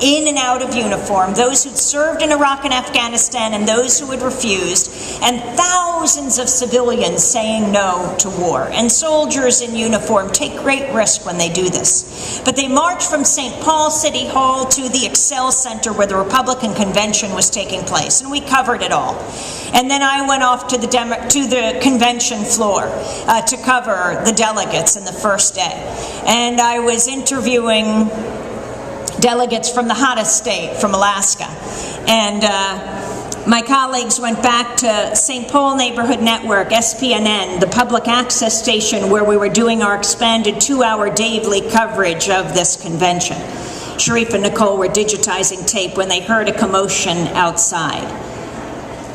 in and out of uniform, those who'd served in Iraq and Afghanistan and those who had refused, and thousands of civilians saying no to war. And soldiers in uniform take great risk when they do this. But they marched from St. Paul City Hall to the Excel Center where the Republican convention was taking place, and we covered it all. And then I went off to the convention floor to cover the delegates in the first day. And I was interviewing delegates from the hottest state, from Alaska. And my colleagues went back to St. Paul Neighborhood Network, SPNN, the public access station where we were doing our expanded 2-hour daily coverage of this convention. Sharif and Nicole were digitizing tape when they heard a commotion outside.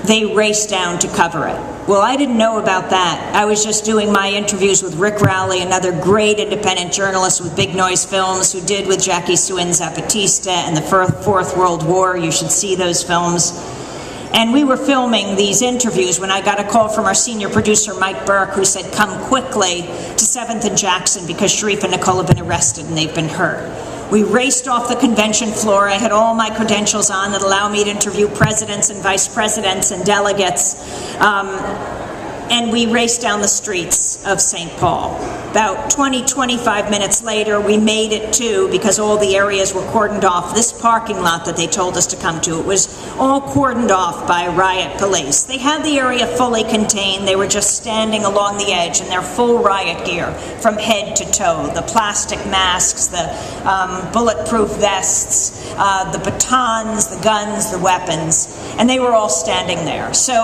They raced down to cover it. Well, I didn't know about that. I was just doing my interviews with Rick Rowley, another great independent journalist with Big Noise Films, who did with Jackie Swin Zapatista and the Fourth World War. You should see those films. And we were filming these interviews when I got a call from our senior producer, Mike Burke, who said, come quickly to 7th and Jackson because Sharif and Nicole have been arrested and they've been hurt. We raced off the convention floor. I had all my credentials on that allow me to interview presidents and vice presidents and delegates. And we raced down the streets of St. Paul. About 25 minutes later, we made it to, because all the areas were cordoned off, this parking lot that they told us to come to. It was all cordoned off by riot police. They had the area fully contained. They were just standing along the edge in their full riot gear from head to toe. The plastic masks, the bulletproof vests, the batons, the guns, the weapons, and they were all standing there. So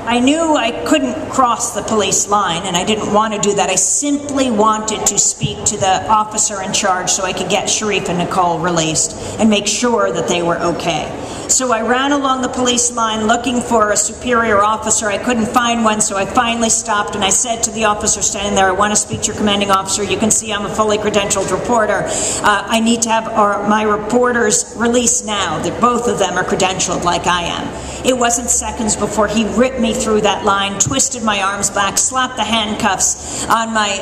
I knew I couldn't cross the police line, and I didn't want to do that. I simply wanted to speak to the officer in charge so I could get Sharif and Nicole released and make sure that they were okay. So I ran along the police line looking for a superior officer. I couldn't find one, so I finally stopped and I said to the officer standing there, I want to speak to your commanding officer. You can see I'm a fully credentialed reporter. I need to have my reporters released now, that both of them are credentialed like I am. It wasn't seconds before he ripped me through that line, twisted my arms back, slapped the handcuffs on my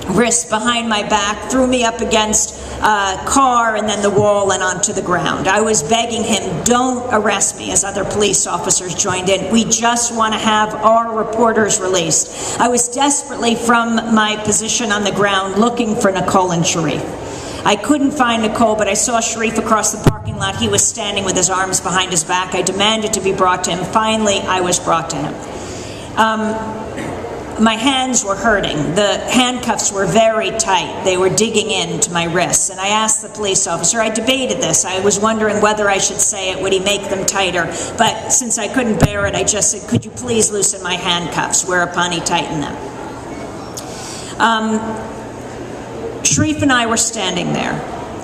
wrists behind my back, threw me up against a car and then the wall and onto the ground. I was begging him, don't arrest me, as other police officers joined in. We just want to have our reporters released. I was desperately, from my position on the ground, looking for Nicole and Sharif. I couldn't find Nicole, but I saw Sharif across the parking lot. He was standing with his arms behind his back. I demanded to be brought to him. Finally, I was brought to him. My hands were hurting. The handcuffs were very tight. They were digging into my wrists. And I asked the police officer, I debated this. I was wondering whether I should say it. Would he make them tighter? But since I couldn't bear it, I just said, could you please loosen my handcuffs? Whereupon he tightened them. Sharif and I were standing there,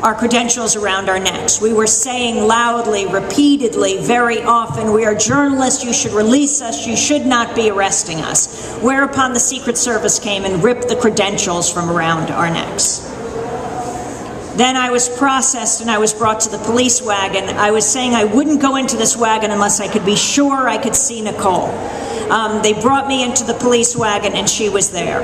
our credentials around our necks. We were saying loudly, repeatedly, very often, we are journalists, you should release us, you should not be arresting us. Whereupon the Secret Service came and ripped the credentials from around our necks. Then I was processed and I was brought to the police wagon. I was saying I wouldn't go into this wagon unless I could be sure I could see Nicole. They brought me into the police wagon and she was there.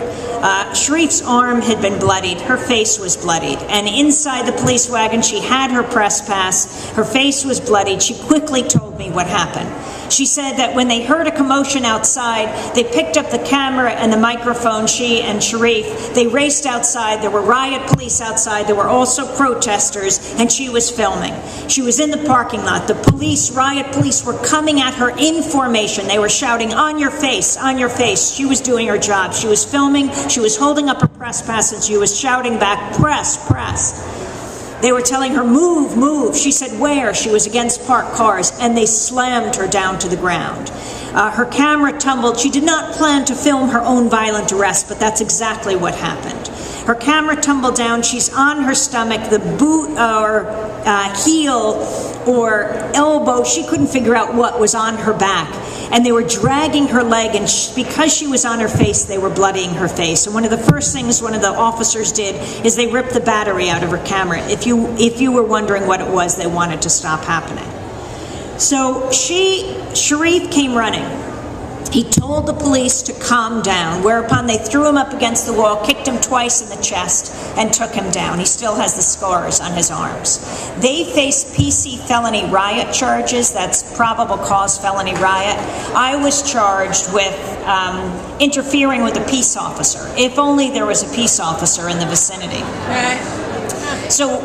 Sharif's arm had been bloodied, her face was bloodied, and inside the police wagon she had her press pass, her face was bloodied. She quickly told me what happened. She said that when they heard a commotion outside, they picked up the camera and the microphone, she and Sharif. They raced outside. There were riot police outside. There were also protesters, and she was filming. She was in the parking lot. The police, riot police, were coming at her in formation. They were shouting, on your face, on your face. She was doing her job. She was filming. She was holding up her press pass, and she was shouting back, press, press. They were telling her, move, move. She said, where? She was against parked cars, and they slammed her down to the ground. Her camera tumbled. She did not plan to film her own violent arrest, but that's exactly what happened. Her camera tumbled down. She's on her stomach. The boot or heel or elbow, she couldn't figure out what was on her back. And they were dragging her leg, and because she was on her face, they were bloodying her face. And one of the first things one of the officers did is they ripped the battery out of her camera. If you were wondering what it was, they wanted to stop happening. So Sharif came running. He told the police to calm down, whereupon they threw him up against the wall, kicked him twice in the chest, and took him down. He still has the scars on his arms. They faced PC felony riot charges. That's probable cause felony riot. I was charged with interfering with a peace officer. If only there was a peace officer in the vicinity. So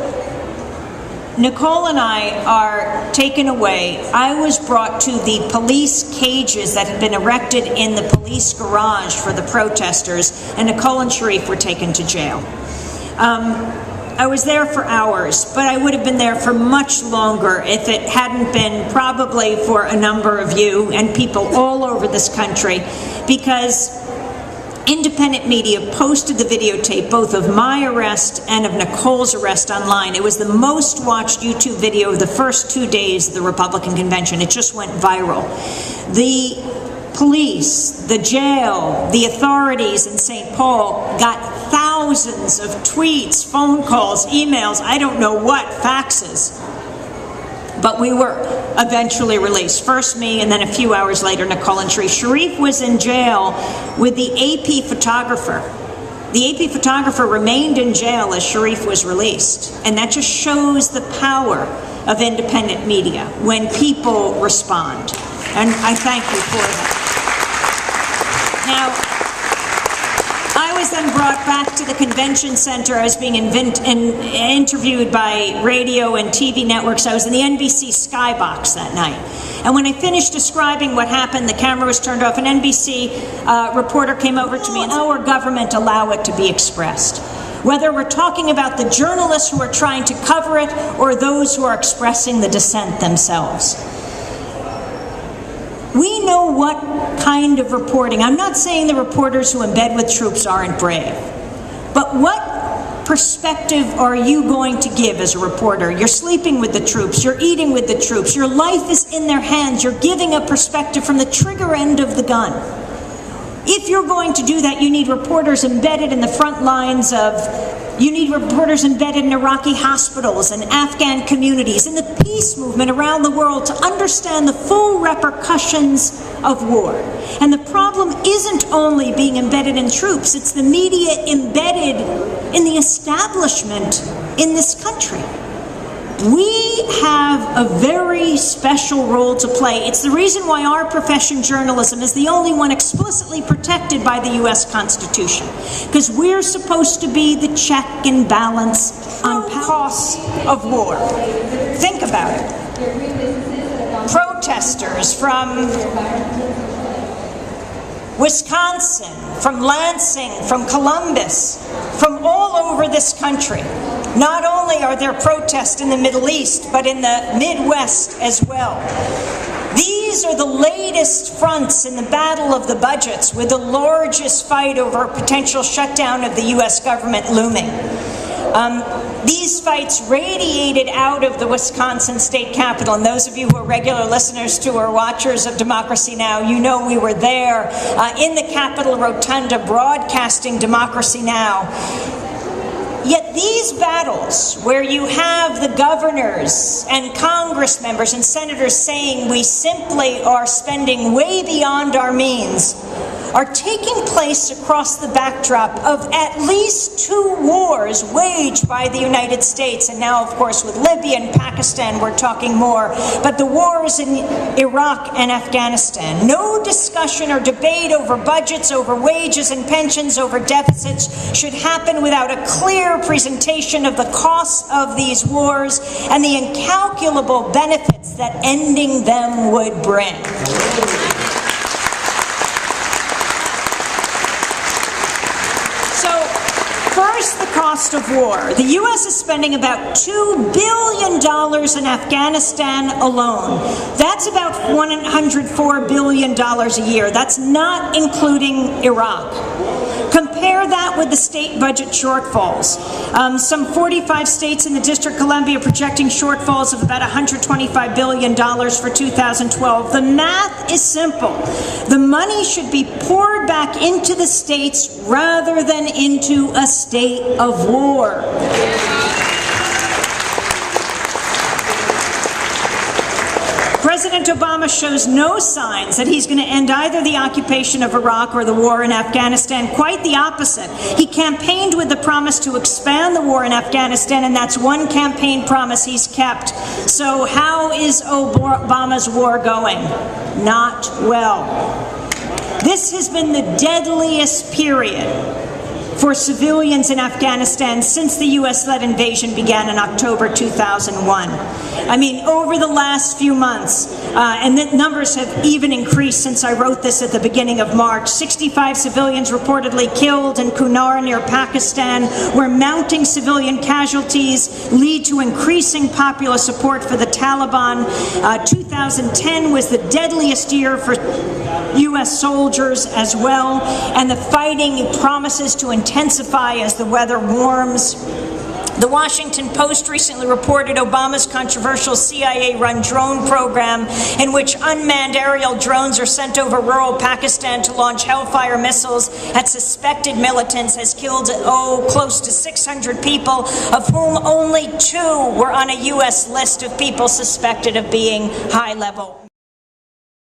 Nicole and I are taken away. I was brought to the police cages that had been erected in the police garage for the protesters, and Nicole and Sharif were taken to jail. I was there for hours, but I would have been there for much longer if it hadn't been probably for a number of you and people all over this country, because independent media posted the videotape both of my arrest and of Nicole's arrest online. It was the most watched YouTube video of the first 2 days of the Republican convention. It just went viral. The police, the jail, the authorities in St. Paul got thousands of tweets, phone calls, emails, I don't know what, faxes. But we were eventually released. First me, and then a few hours later, Nicole and Sharif. Sharif was in jail with the AP photographer. The AP photographer remained in jail as Sharif was released. And that just shows the power of independent media when people respond. And I thank you for that. Now, I was then brought back to the convention center. I was being interviewed by radio and TV networks. I was in the NBC skybox that night. And when I finished describing what happened, the camera was turned off. An NBC reporter came over to me and said, "Our government allow it to be expressed." Whether we're talking about the journalists who are trying to cover it or those who are expressing the dissent themselves. We know what kind of reporting. I'm not saying the reporters who embed with troops aren't brave, but what perspective are you going to give as a reporter? You're sleeping with the troops, you're eating with the troops, your life is in their hands, you're giving a perspective from the trigger end of the gun. If you're going to do that, you need reporters embedded in the front lines you need reporters embedded in Iraqi hospitals and Afghan communities, in the peace movement around the world, to understand the full repercussions of war. And the problem isn't only being embedded in troops, it's the media embedded in the establishment in this country. We have a very special role to play. It's the reason why our profession, journalism, is the only one explicitly protected by the U.S. Constitution. Because we're supposed to be the check and balance on costs of war. Think about it. Protesters from Wisconsin, from Lansing, from Columbus, from all over this country. Not only are there protests in the Middle East, but in the Midwest as well. These are the latest fronts in the battle of the budgets, with the largest fight over a potential shutdown of the U.S. government looming. These fights radiated out of the Wisconsin state capitol, and those of you who are regular listeners to or watchers of Democracy Now!, you know we were there in the Capitol Rotunda broadcasting Democracy Now! Yet these battles, where you have the governors and Congress members and senators saying we simply are spending way beyond our means, are taking place across the backdrop of at least 2 wars waged by the United States. And now, of course, with Libya and Pakistan, we're talking more. But the wars in Iraq and Afghanistan. No discussion or debate over budgets, over wages and pensions, over deficits should happen without a clear presentation of the costs of these wars and the incalculable benefits that ending them would bring. First, the cost of war. The U.S. is spending about $2 billion in Afghanistan alone. That's about $104 billion a year. That's not including Iraq. Compare that with the state budget shortfalls. Some 45 states in the District of Columbia are projecting shortfalls of about $125 billion for 2012. The math is simple. The money should be poured back into the states rather than into a state of war. President Obama shows no signs that he's going to end either the occupation of Iraq or the war in Afghanistan. Quite the opposite. He campaigned with the promise to expand the war in Afghanistan, and that's one campaign promise he's kept. So how is Obama's war going? Not well. This has been the deadliest period for civilians in Afghanistan since the U.S.-led invasion began in October 2001. I mean, over the last few months, and the numbers have even increased since I wrote this at the beginning of March, 65 civilians reportedly killed in Kunar near Pakistan, where mounting civilian casualties lead to increasing popular support for the Taliban. 2010 was the deadliest year for U.S. soldiers as well, and the fighting promises to intensify as the weather warms. The Washington Post recently reported Obama's controversial CIA-run drone program, in which unmanned aerial drones are sent over rural Pakistan to launch Hellfire missiles at suspected militants, has killed, close to 600 people, of whom only 2 were on a U.S. list of people suspected of being high-level